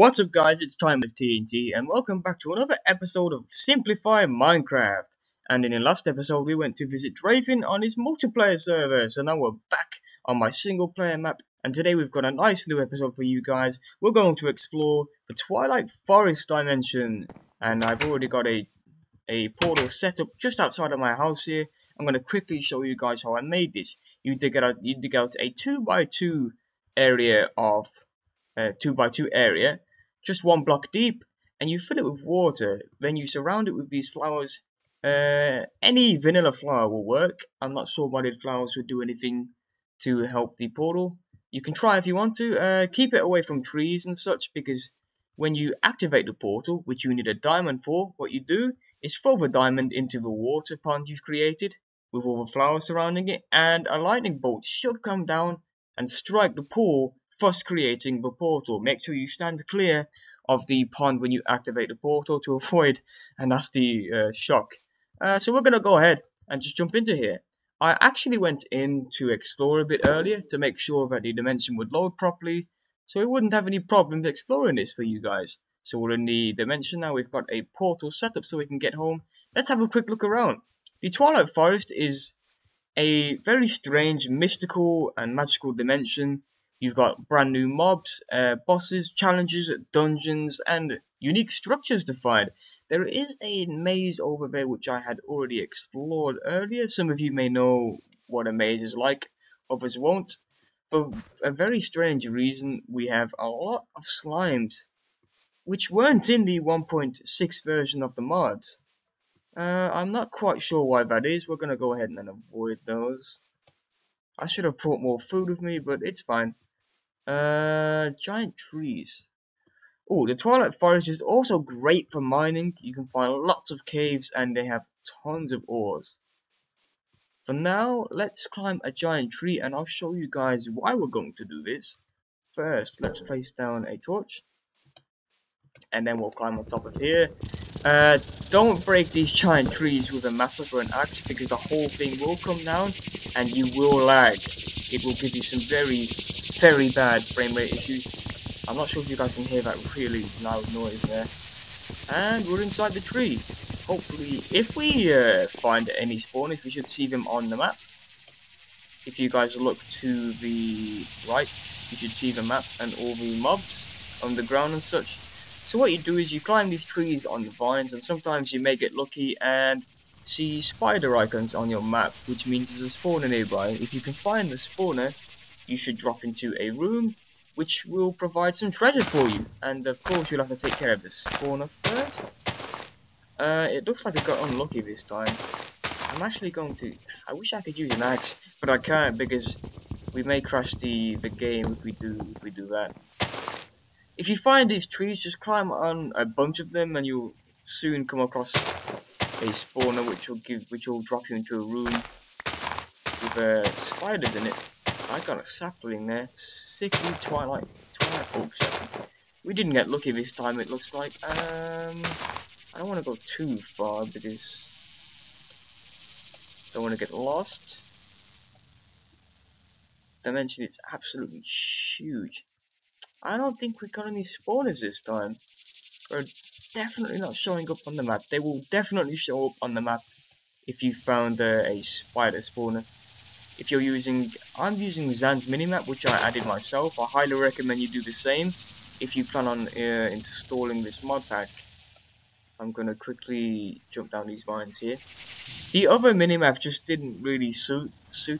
What's up guys, it's Timeless TNT and welcome back to another episode of Simplify Minecraft. And in the last episode we went to visit Draven on his multiplayer server, so now we're back on my single player map. And today we've got a nice new episode for you guys. We're going to explore the Twilight Forest dimension. And I've already got a portal set up just outside of my house here. I'm going to quickly show you guys how I made this. You dig out a 2x2 area of 2x2 area, just one block deep, and you fill it with water. Then you surround it with these flowers. Any vanilla flower will work. I'm not sure why these flowers would do anything to help the portal. You can try if you want to. Keep it away from trees and such, because when you activate the portal, which you need a diamond for, what you do is throw the diamond into the water pond you've created with all the flowers surrounding it, and a lightning bolt should come down and strike the pool, thus creating the portal. Make sure you stand clear of the pond when you activate the portal to avoid a nasty shock. So we're going to go ahead and just jump into here. I actually went in to explore a bit earlier to make sure that the dimension would load properly, so we wouldn't have any problems exploring this for you guys. So we're in the dimension now. We've got a portal set up so we can get home. Let's have a quick look around. The Twilight Forest is a very strange, mystical and magical dimension. You've got brand new mobs, bosses, challenges, dungeons, and unique structures to find. There is a maze over there which I had already explored earlier. Some of you may know what a maze is like, others won't. For a very strange reason, we have a lot of slimes which weren't in the 1.6 version of the mods. I'm not quite sure why that is. We're going to go ahead and avoid those. I should have brought more food with me, but it's fine. Giant trees. Oh, the Twilight Forest is also great for mining. You can find lots of caves and they have tons of ores. For now, let's climb a giant tree and I'll show you guys why we're going to do this. First, let's place down a torch. And then we'll climb on top of here. Don't break these giant trees with a mattock or an axe, because the whole thing will come down and you will lag. It will give you some very bad frame rate issues. I'm not sure if you guys can hear that really loud noise there. And we're inside the tree. Hopefully, if we find any spawners, we should see them on the map. If you guys look to the right, you should see the map and all the mobs on the ground and such. So what you do is you climb these trees on the vines, and sometimes you may get lucky and see spider icons on your map, which means there's a spawner nearby. If you can find the spawner, you should drop into a room which will provide some treasure for you. And of course you'll have to take care of the spawner first. It looks like I got unlucky this time. I'm actually going to... I wish I could use an axe, but I can't because we may crash the game if we do that. If you find these trees, just climb on a bunch of them and you'll soon come across a spawner which will drop you into a room with spiders in it. I got a sapling there. Sickly Twilight. Oh, sapling. We didn't get lucky this time, it looks like. I don't want to go too far because I don't want to get lost. Dimension is absolutely huge. I don't think we got any spawners this time. They're definitely not showing up on the map. They will definitely show up on the map if you found a spider spawner. If you're using... I'm using Zan's minimap, which I added myself. I highly recommend you do the same if you plan on installing this mod pack. I'm going to quickly jump down these vines here. The other minimap just didn't really suit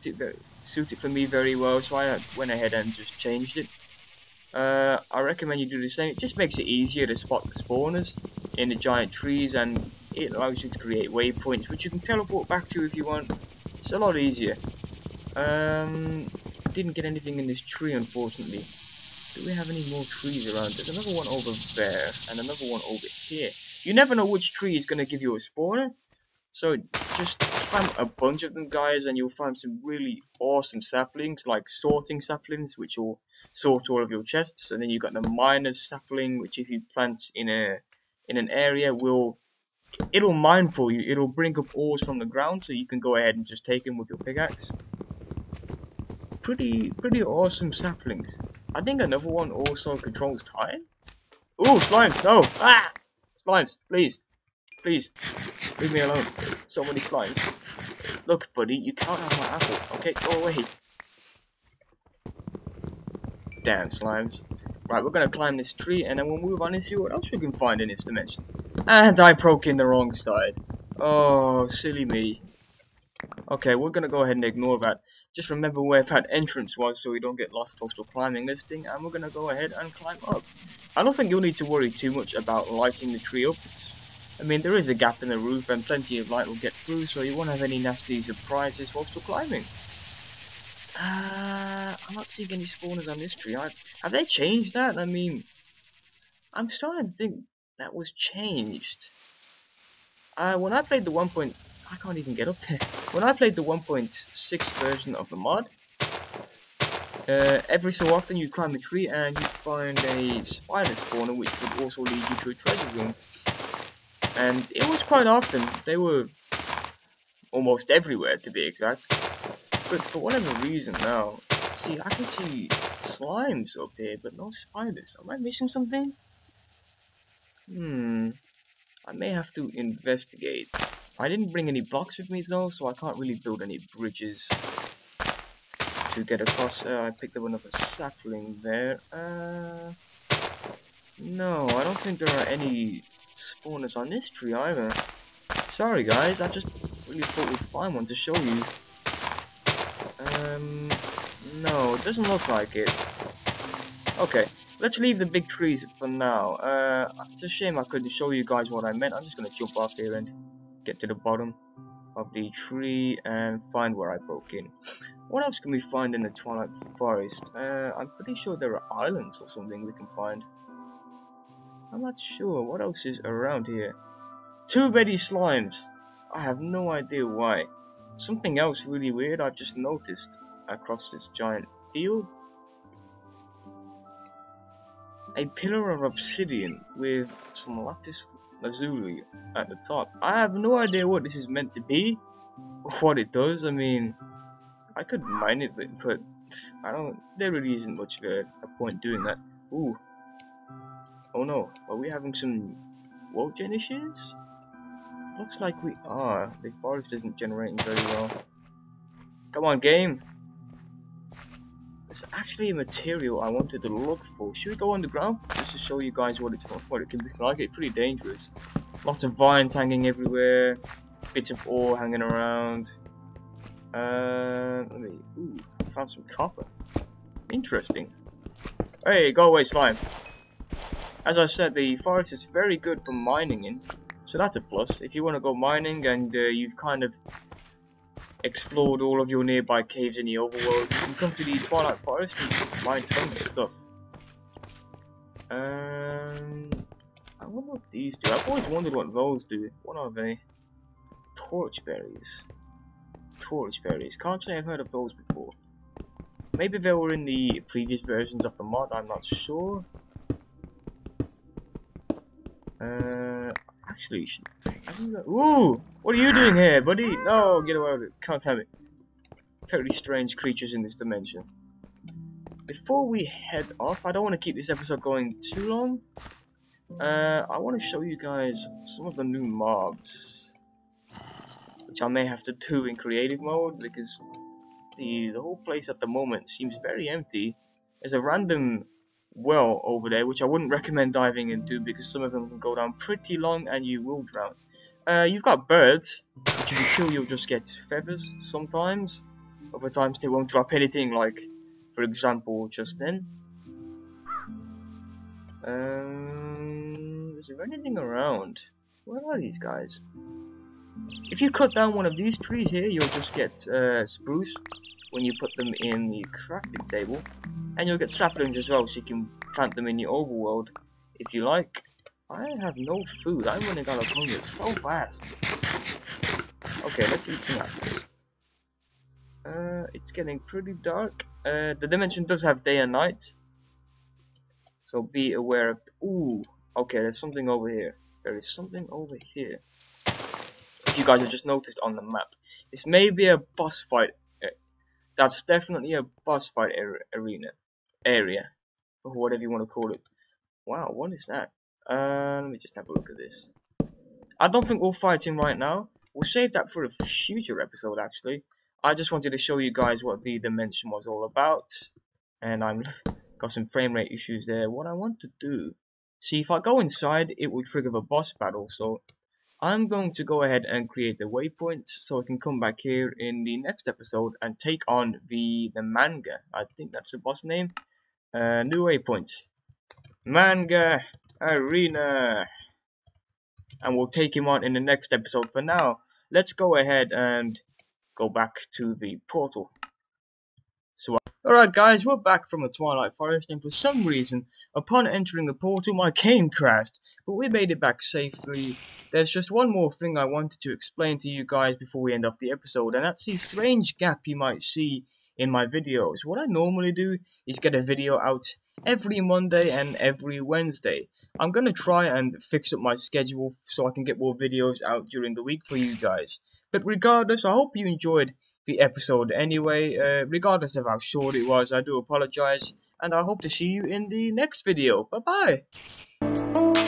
it for me very well, so I went ahead and just changed it. I recommend you do the same. It just makes it easier to spot the spawners in the giant trees, and it allows you to create waypoints which you can teleport back to if you want. It's a lot easier. Didn't get anything in this tree, unfortunately. Do we have any more trees around? There's another one over there and another one over here. You never know which tree is going to give you a spawner, so just climb a bunch of them, guys, and you'll find some really awesome saplings, like sorting saplings, which will sort all of your chests. And then you've got the miner's sapling, which if you plant in an area, it'll mine for you. It'll bring up ores from the ground, so you can go ahead and just take them with your pickaxe. Pretty awesome saplings. I think another one also controls time. Ooh, slimes, no! Ah! Slimes, please. Please. Leave me alone. So many slimes. Look, buddy, you can't have my apple. Okay, go away. Damn, slimes. Right, we're gonna climb this tree and then we'll move on and see what else we can find in this dimension. And I broke in the wrong side. Oh, silly me. Okay, we're gonna go ahead and ignore that. Just remember where that entrance was so we don't get lost whilst we're climbing this thing, and we're gonna go ahead and climb up. I don't think you'll need to worry too much about lighting the tree up. I mean, there is a gap in the roof and plenty of light will get through, so you won't have any nasty surprises whilst we're climbing. I'm not seeing any spawners on this tree. Have they changed that? I mean, I'm starting to think that was changed. When I played the I can't even get up there. When I played the 1.6 version of the mod, every so often you climb a tree and you find a spider spawner, which would also lead you to a treasure room. And it was quite often. They were almost everywhere, to be exact. But for whatever reason now, see, I can see slimes up here, but no spiders. Am I missing something? I may have to investigate. I didn't bring any blocks with me though, so I can't really build any bridges to get across. I picked up another sapling there. No, I don't think there are any spawners on this tree either. Sorry guys, I just really thought we'd find one to show you. No, it doesn't look like it. Okay, let's leave the big trees for now. It's a shame I couldn't show you guys what I meant. I'm just gonna jump off here and get to the bottom of the tree and find where I broke in. What else can we find in the Twilight Forest? I'm pretty sure there are islands or something we can find. I'm not sure. What else is around here? Two-beddy slimes. I have no idea why. Something else really weird I've just noticed across this giant field. A pillar of obsidian with some lapis lazuli at the top. I have no idea what this is meant to be, or what it does. I mean, I could mine it, but there really isn't much of a point doing that. Ooh. Oh no, are we having some world gen issues? Looks like we are. The forest isn't generating very well. Come on, game. There's actually a material I wanted to look for. Should we go underground just to show you guys what it can be like? It's pretty dangerous. Lots of vines hanging everywhere, bits of ore hanging around. Ooh, I found some copper. Interesting. Hey, go away, slime. As I said, the forest is very good for mining in, so that's a plus. If you want to go mining and you've kind of explored all of your nearby caves in the overworld, you can come to the Twilight Forest and mine tons of stuff. I wonder what these do. I've always wondered what those do. What are they? Torchberries. Torchberries. Can't say I've heard of those before. Maybe they were in the previous versions of the mod, I'm not sure. Actually, ooh! What are you doing here, buddy? No, get away with it. Can't have it. Very strange creatures in this dimension. Before we head off, I don't want to keep this episode going too long. I want to show you guys some of the new mobs, which I may have to do in creative mode because the whole place at the moment seems very empty. There's a random well over there which I wouldn't recommend diving into because some of them can go down pretty long and you will drown. You've got birds, which if you kill you'll just get feathers sometimes. Other times they won't drop anything, like for example just then. Is there anything around? Where are these guys? If you cut down one of these trees here, you'll just get spruce when you put them in the crafting table. And you'll get saplings as well, so you can plant them in the overworld if you like. I have no food. I'm running out of hunger so fast. Okay, let's eat some apples. It's getting pretty dark. The dimension does have day and night, so be aware of. Ooh, okay. There's something over here. There is something over here. If you guys have just noticed on the map, this may be a boss fight. That's definitely a boss fight area, or whatever you want to call it. Wow, what is that? Let me just have a look at this. I don't think we'll fight him right now. We'll save that for a future episode, actually. I just wanted to show you guys what the dimension was all about. And I'm got some frame rate issues there. What I want to do... See, if I go inside, it will trigger the boss battle. So I'm going to go ahead and create a waypoint so I can come back here in the next episode and take on the manga. I think that's the boss name. New waypoints. Manga Arena. And we'll take him on in the next episode. For now, let's go ahead and go back to the portal. So, alright guys, we're back from the Twilight Forest, and for some reason, upon entering the portal, my game crashed, but we made it back safely. There's just one more thing I wanted to explain to you guys before we end off the episode, and that's the strange gap you might see in my videos. What I normally do is get a video out every Monday and every Wednesday. I'm gonna try and fix up my schedule so I can get more videos out during the week for you guys. But regardless, I hope you enjoyed the episode anyway. Regardless of how short it was, I do apologize, and I hope to see you in the next video. Bye bye.